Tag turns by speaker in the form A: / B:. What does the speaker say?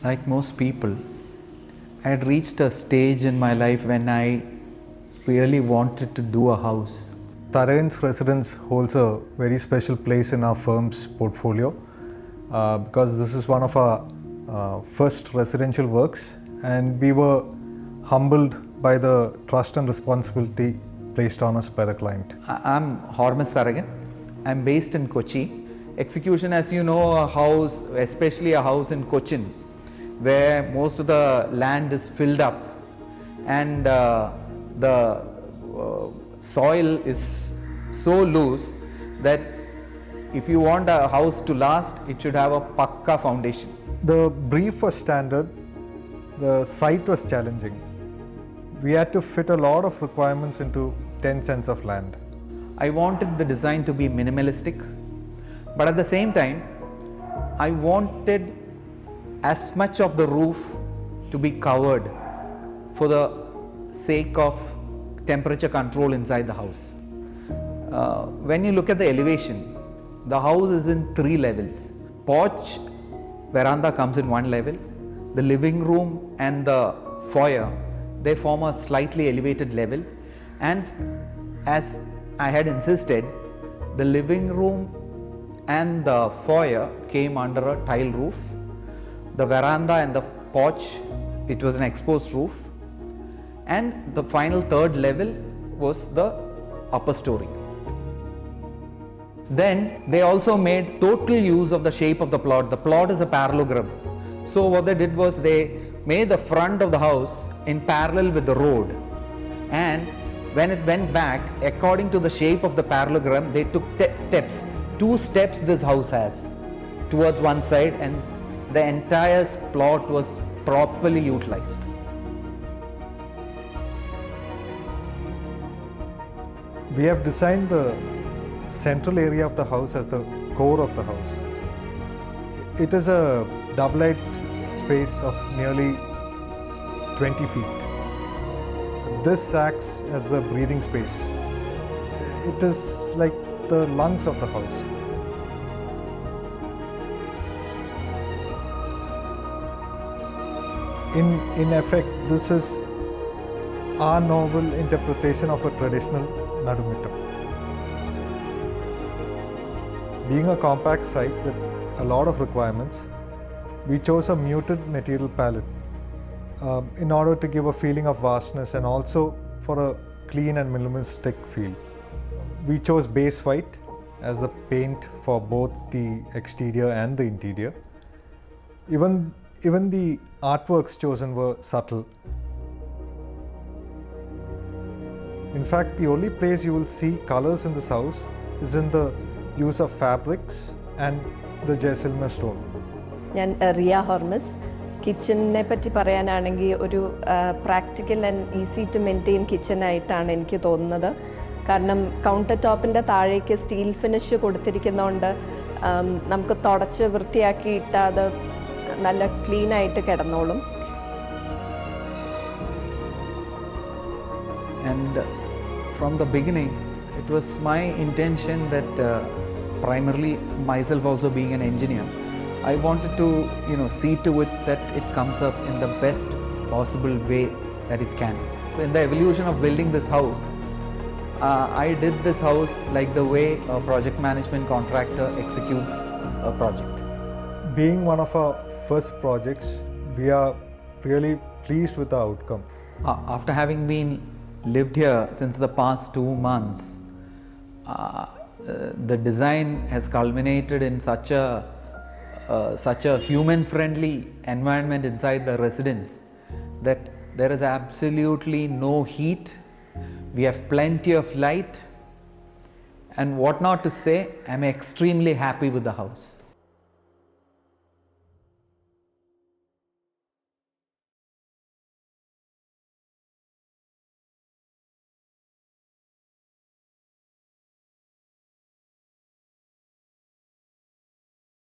A: Like most people, I had reached a stage in my life when I really wanted to do a house.
B: Tarayan's residence holds a very special place in our firm's portfolio because this is one of our first residential works, and we were humbled by the trust and responsibility placed on us by the client.
A: I'm Hormus Taragan. I'm based in Kochi. Execution, as you know, a house, especially a house in Cochin, where most of the land is filled up and the soil is so loose that if you want a house to last, it should have a pakka foundation.
B: The brief was standard, the site was challenging. We had to fit a lot of requirements into 10 cents of land.
A: I wanted the design to be minimalistic, but at the same time, I wanted as much of the roof to be covered for the sake of temperature control inside the house. When you look at the elevation, the house is in 3 levels. Porch, veranda comes in 1 level. The living room and the foyer, they form a slightly elevated level. And as I had insisted, the living room and the foyer came under a tile roof. The veranda and the porch, it was an exposed roof. And the final 3rd level was the upper story. Then they also made total use of the shape of the plot. The plot is a parallelogram. So what they did was they made the front of the house in parallel with the road. And when it went back, according to the shape of the parallelogram, they took steps. 2 steps this house has towards one side, and the entire plot was properly utilized.
B: We have designed the central area of the house as the core of the house. It is a double-height space of nearly 20 feet. This acts as the breathing space. It is like the lungs of the house. In effect, this is our novel interpretation of a traditional Nadumittam. Being a compact site with a lot of requirements, we chose a muted material palette in order to give a feeling of vastness and also for a clean and minimalistic feel. We chose base white as the paint for both the exterior and the interior. Even the artworks chosen were subtle. In fact, the only place you will see colors in this house is in the use of fabrics and the Jaisalmer stone.
C: ഞാൻ Riya Hormuz. കിച്ചണിനെ പറ്റി പറയാനാണെങ്കിൽ ഒരു practical and easy to maintain കിച്ചണായിട്ടാണ് എനിക്ക് തോന്നുന്നത്. കാരണം counter ടോപ്പിൻ്റെ താഴേക്ക് സ്റ്റീൽ ഫിനിഷ് കൊടുത്തിരിക്കുന്നതുകൊണ്ട് നമുക്ക് തുടച്ച് വൃത്തിയാക്കിയിട്ട് അത് നല്ല ക്ലീനായിട്ട് കിടന്നോളും.
A: And from the beginning, it was my intention that primarily myself also being an engineer, I wanted to see to it that it comes up in the best possible way that it can. In the evolution of building this house, I did this house like the way a project management contractor executes a project.
B: Being one of our first projects, we are really pleased with the outcome.
A: After having been lived here since the past 2 months, the design has culminated in such a human-friendly environment inside the residence that there is absolutely no heat. We have plenty of light, and what not to say, I'm extremely happy with the house.